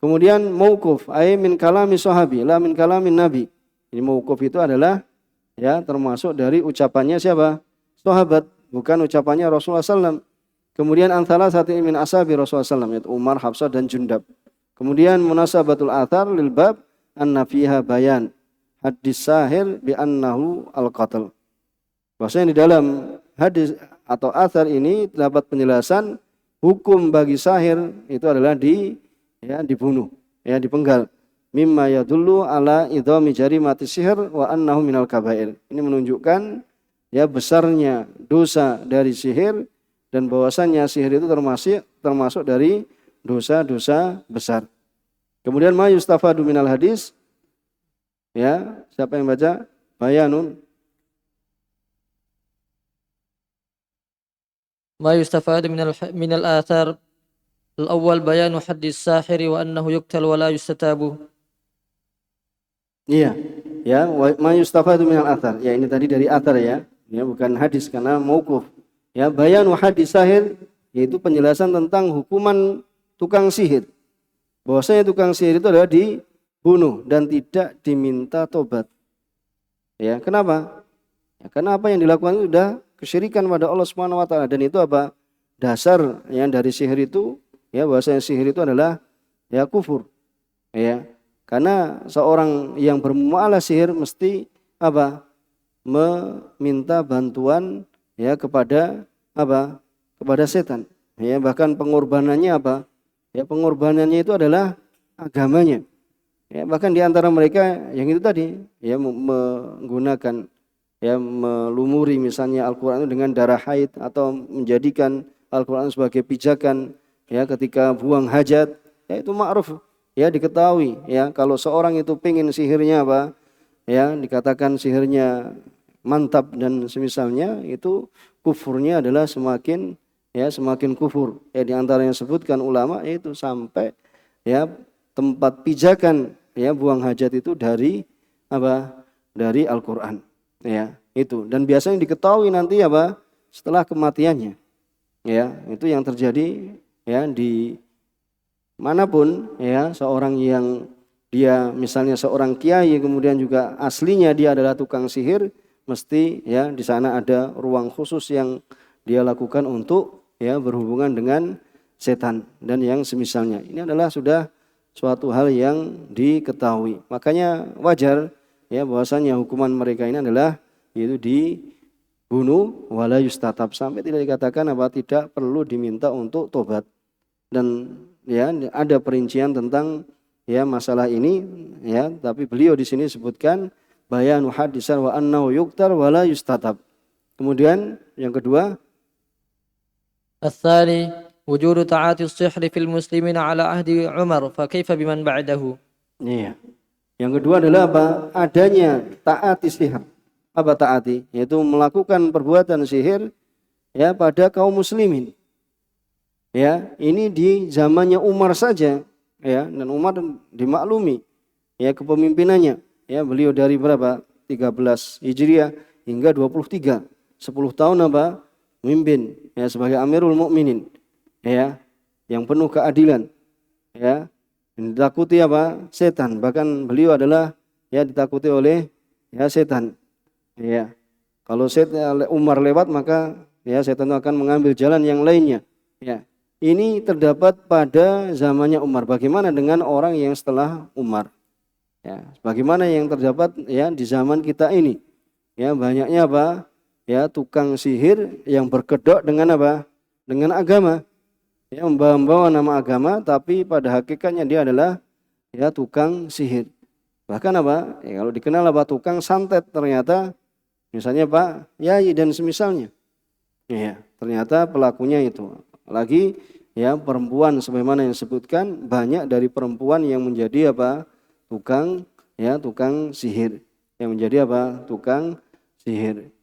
Kemudian mauquf ay min kalami sahabi la min kalamin nabi. Ini mauquf itu adalah termasuk dari ucapannya siapa? Sahabat, bukan ucapannya Rasulullah SAW. Kemudian antara satu min ashabi Rasulullah SAW, yaitu Umar, Hafsah dan Jundab. Kemudian munasabatul athar lil bab anna fiha bayan hadis sahir bi annahu al-qatl. Bahwasanya di dalam hadis atau athar ini terdapat penjelasan hukum bagi sahir itu adalah dibunuh, dipenggal. Mimma yadullu ala idhami jarimati sihir wa annahu minal kabair. Ini menunjukkan besarnya dosa dari sihir dan bahwasannya sihir itu termasuk dari dosa-dosa besar. Kemudian ma yustafadu minal hadis, siapa yang baca? Bayanun. ما يستفاد من الآثار الأول بيان حد الساحر وأنه يقتل ولا يستتاب. Iya, ma yustafadu minal athar. Ini tadi dari athar bukan hadis karena mauquf. Bayanu hadis sahir yaitu penjelasan tentang hukuman tukang sihir. Bahwasanya tukang sihir itu adalah dibunuh dan tidak diminta tobat. Kenapa? Karena apa yang dilakukan itu sudah kesyirikan pada Allah Subhanahu wa taala, dan itu apa? Dasar yang dari sihir itu bahwasanya sihir itu adalah kufur. Karena seorang yang bermuamalah sihir mesti apa? Meminta bantuan kepada apa? Kepada setan. Bahkan pengorbanannya apa? Pengorbanannya itu adalah agamanya. Bahkan di antara mereka yang itu tadi menggunakan melumuri misalnya Al-Quran dengan darah haid atau menjadikan Al-Quran sebagai pijakan ketika buang hajat, itu ma'ruf, diketahui kalau seorang itu pengen sihirnya apa dikatakan sihirnya mantap dan semisalnya, itu kufurnya adalah semakin kufur. Di antara yang sebutkan ulama yaitu sampai tempat pijakan buang hajat itu dari apa? Dari Al-Quran. Itu, dan biasanya diketahui nanti setelah kematiannya. Itu yang terjadi di manapun seorang yang dia misalnya seorang kiai kemudian juga aslinya dia adalah tukang sihir, mesti di sana ada ruang khusus yang dia lakukan untuk berhubungan dengan setan dan yang semisalnya. Ini adalah sudah suatu hal yang diketahui. Makanya wajar bahwasanya hukuman mereka ini adalah yaitu dibunuh wala yustatab, sampai tidak dikatakan tidak perlu diminta untuk tobat. Dan ada perincian tentang masalah ini tapi beliau di sini sebutkan bayanu hadisan wa annahu yuqtar wala yustatab. Kemudian yang kedua, الثاني وجود تعاطي السحر في المسلمين على عهد عمر فكيف بمن بعده. Yang kedua adalah apa? Adanya taati sihir. Apa taati? Yaitu melakukan perbuatan sihir pada kaum muslimin. Ini di zamannya Umar saja dan Umar dimaklumi kepemimpinannya. Beliau dari berapa? 13 Hijriah hingga 23. 10 tahun memimpin sebagai Amirul Mukminin. Yang penuh keadilan. Ditakuti setan, bahkan beliau adalah ditakuti oleh setan. Kalau setan Umar lewat maka setan akan mengambil jalan yang lainnya. Ini terdapat pada zamannya Umar. Bagaimana dengan orang yang setelah Umar? Bagaimana yang terdapat di zaman kita ini? Banyaknya tukang sihir yang berkedok dengan dengan agama. Membawa nama agama, tapi pada hakikatnya dia adalah tukang sihir. Bahkan kalau dikenal tukang santet, ternyata misalnya yai dan semisalnya. Ternyata pelakunya itu. Lagi perempuan sebagaimana yang disebutkan, banyak dari perempuan yang menjadi tukang sihir. Yang menjadi tukang sihir.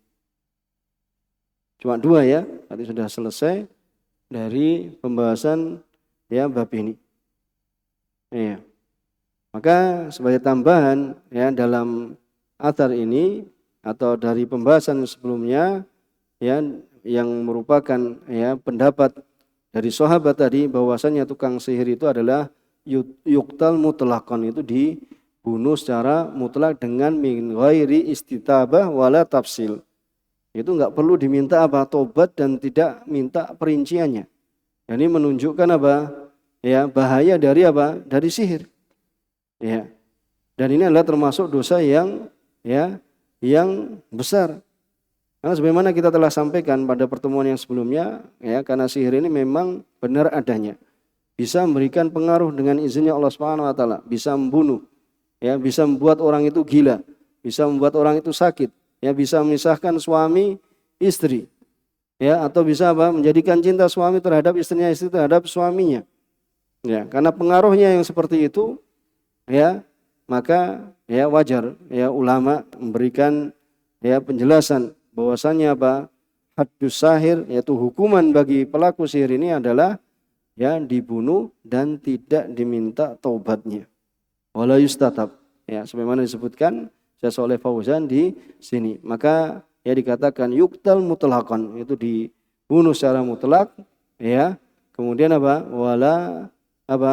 Cuma 2 berarti sudah selesai dari pembahasan bab ini. Maka sebagai tambahan dalam athar ini atau dari pembahasan sebelumnya yang merupakan pendapat dari sahabat tadi bahwasanya tukang sihir itu adalah yuqtal mutlaqan, itu dibunuh secara mutlak dengan min ghairi istitabah wala tafsil. Itu enggak perlu diminta tobat dan tidak minta perinciannya. Ini menunjukkan bahaya dari dari sihir. Dan ini adalah termasuk dosa yang besar. Karena sebagaimana kita telah sampaikan pada pertemuan yang sebelumnya, ya, karena sihir ini memang benar adanya. Bisa memberikan pengaruh dengan izinnya Allah Subhanahu wa taala, bisa membunuh, ya, bisa membuat orang itu gila, bisa membuat orang itu sakit, ya, bisa memisahkan suami istri, ya, atau bisa menjadikan cinta suami terhadap istrinya, istri terhadap suaminya. Ya, karena pengaruhnya yang seperti itu, ya, maka ya wajar ya ulama memberikan ya penjelasan bahwasannya haddus sahir, yaitu hukuman bagi pelaku sihir ini adalah ya dibunuh dan tidak diminta taubatnya. Wala yustatab, ya sebagaimana disebutkan Syekh Shalih Fauzan di sini. Maka ya dikatakan yuktal mutlaqan, itu dibunuh secara mutlak, ya. Kemudian wala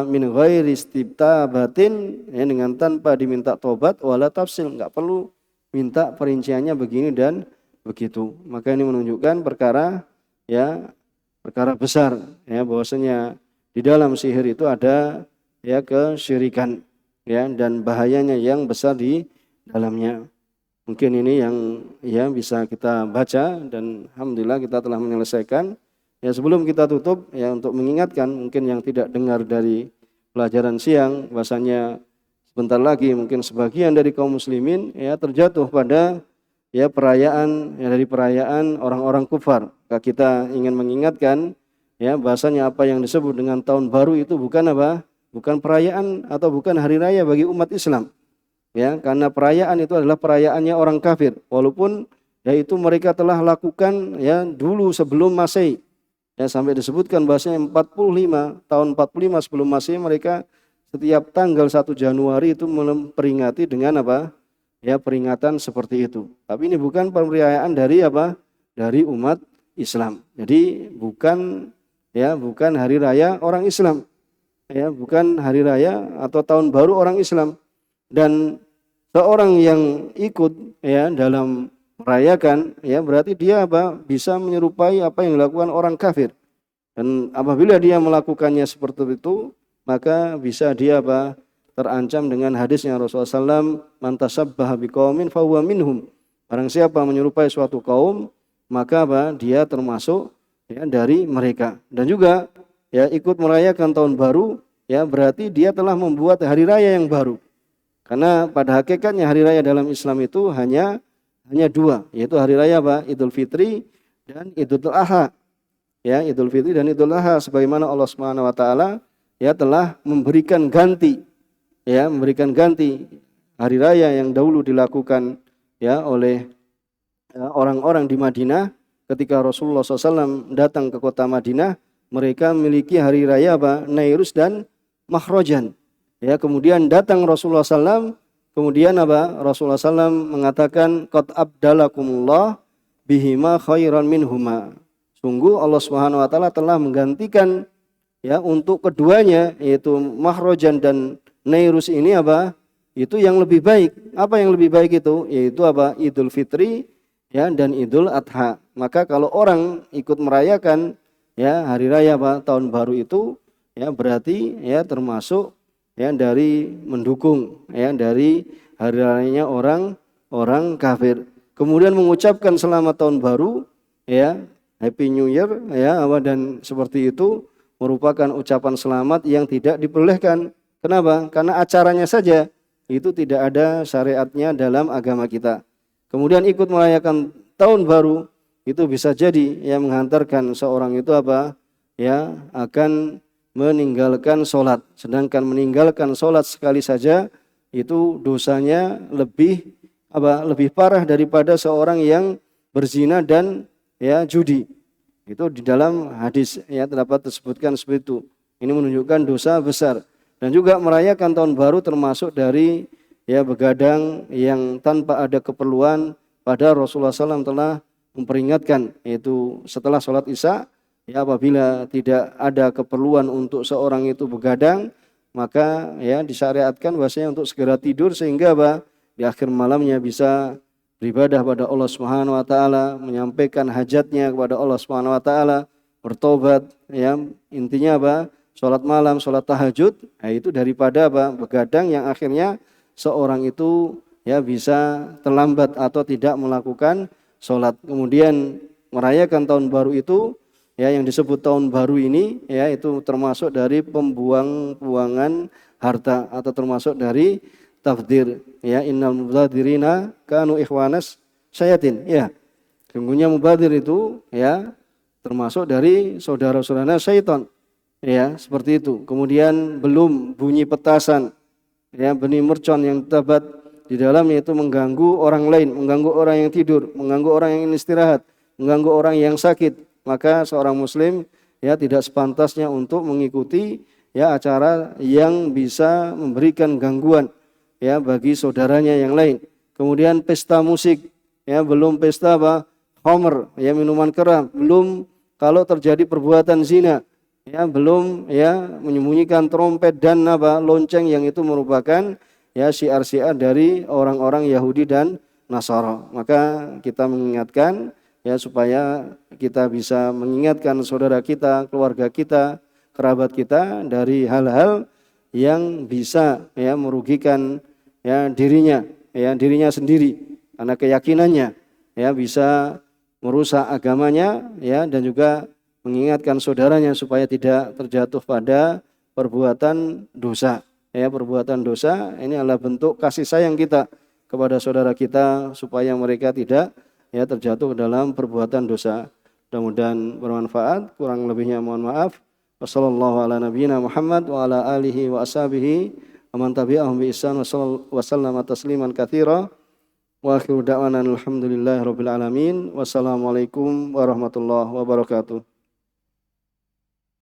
min ghairi istibtabatin, ya, dengan tanpa diminta tobat, wala tafsil, enggak perlu minta perinciannya begini dan begitu. Maka ini menunjukkan perkara besar, ya, bahwasanya di dalam sihir itu ada ya kesyirikan, ya, dan bahayanya yang besar di dalamnya. Mungkin ini yang ya bisa kita baca, dan alhamdulillah kita telah menyelesaikan. Ya, sebelum kita tutup, ya, untuk mengingatkan mungkin yang tidak dengar dari pelajaran siang, bahasanya sebentar lagi mungkin sebagian dari kaum muslimin ya terjatuh pada ya perayaan ya dari perayaan orang-orang kufar. Maka kita ingin mengingatkan ya bahasanya apa yang disebut dengan tahun baru itu bukan bukan perayaan atau bukan hari raya bagi umat Islam. Ya, karena perayaan itu adalah perayaannya orang kafir, walaupun yaitu mereka telah lakukan ya dulu sebelum Masehi. Ya, sampai disebutkan bahasanya tahun 45 sebelum Masehi mereka setiap tanggal 1 Januari itu memperingati dengan ya peringatan seperti itu. Tapi ini bukan perayaan dari dari umat Islam. Jadi bukan hari raya orang Islam. Ya, bukan hari raya atau tahun baru orang Islam. Dan seorang yang ikut ya dalam merayakan ya berarti dia bisa menyerupai apa yang dilakukan orang kafir. Dan apabila dia melakukannya seperti itu, maka bisa dia terancam dengan hadisnya Rasulullah SAW, man tasabbaha biqaumin fahuwa minhum. Barang siapa menyerupai suatu kaum, maka dia termasuk ya dari mereka. Dan juga ya ikut merayakan tahun baru ya berarti dia telah membuat hari raya yang baru. Karena pada hakikatnya hari raya dalam Islam itu hanya dua, yaitu hari raya Idul Fitri dan Idul Adha. Ya, Idul Fitri dan Idul Adha, sebagaimana Allah Subhanahu wa taala ya telah memberikan ganti hari raya yang dahulu dilakukan ya oleh orang-orang di Madinah ketika Rasulullah SAW datang ke kota Madinah. Mereka memiliki hari raya Nairus dan Mahrojan. Ya, kemudian datang Rasulullah SAW. Kemudian Rasulullah SAW mengatakan qad abdalakumullah bihima khairan minhuma. Sungguh Allah Subhanahu wa taala telah menggantikan ya untuk keduanya, yaitu Mahrojan dan Nairus ini itu yang lebih baik. Apa yang lebih baik itu? Yaitu Idul Fitri ya dan Idul Adha. Maka kalau orang ikut merayakan ya hari raya tahun baru itu ya berarti ya termasuk ya dari mendukung ya dari hari rayanya orang kafir. Kemudian mengucapkan selamat tahun baru ya, Happy New Year ya, dan seperti itu merupakan ucapan selamat yang tidak diperbolehkan. Kenapa? Karena acaranya saja itu tidak ada syariatnya dalam agama kita. Kemudian ikut merayakan tahun baru itu bisa jadi yang menghantarkan seorang itu ya akan meninggalkan sholat. Sedangkan meninggalkan sholat sekali saja itu dosanya lebih parah daripada seorang yang berzina dan ya judi. Itu di dalam hadis ya terdapat disebutkan seperti itu. Ini menunjukkan dosa besar. Dan juga merayakan tahun baru termasuk dari ya begadang yang tanpa ada keperluan. Pada Rasulullah SAW telah memperingatkan, yaitu setelah sholat isya. Ya, apabila tidak ada keperluan untuk seorang itu begadang, maka ya disyariatkan bahwasanya untuk segera tidur sehingga di akhir malamnya bisa beribadah pada Allah Subhanahu wa taala, menyampaikan hajatnya kepada Allah Subhanahu wa taala, bertobat ya. Intinya salat malam, salat tahajud, nah itu daripada begadang yang akhirnya seorang itu ya bisa terlambat atau tidak melakukan sholat. Kemudian merayakan tahun baru itu, ya, yang disebut tahun baru ini, ya, itu termasuk dari pembuangan harta atau termasuk dari tabdzir, ya, innal mubadzirina kanu ikhwanas syayatin, ya. Sungguhnya mubadzir itu, ya, termasuk dari saudara-saudara syaitan, ya, seperti itu. Kemudian belum bunyi petasan, ya, bunyi mercon yang tabat di dalamnya itu mengganggu orang lain, mengganggu orang yang tidur, mengganggu orang yang istirahat, mengganggu orang yang sakit. Maka seorang muslim, ya, tidak sepantasnya untuk mengikuti, ya, acara yang bisa memberikan gangguan, ya, bagi saudaranya yang lain. Kemudian pesta musik, ya, belum pesta apa? Khamr, ya, minuman keras, belum kalau terjadi perbuatan zina, ya, belum, ya, menyembunyikan trompet dan apa? Lonceng yang itu merupakan, ya, syiar-syiar dari orang-orang Yahudi dan Nasara. Maka kita mengingatkan, ya, supaya kita bisa mengingatkan saudara kita, keluarga kita, kerabat kita dari hal-hal yang bisa, ya, merugikan, ya, dirinya sendiri karena keyakinannya, ya, bisa merusak agamanya, ya, dan juga mengingatkan saudaranya supaya tidak terjatuh pada perbuatan dosa. Ya, perbuatan dosa ini adalah bentuk kasih sayang kita kepada saudara kita supaya mereka tidak, ya, terjatuh dalam perbuatan dosa. Mudah-mudahan bermanfaat, kurang lebihnya mohon maaf. Wassallallahu ala nabiyyina Muhammad wa ala alihi wa ashabihi wa man tabi'ahum bi ihsan wa sallama tasliman katsira. Wa akhiru da'wana alhamdulillahi rabbil alamin. Wassalamualaikum warahmatullahi wabarakatuh.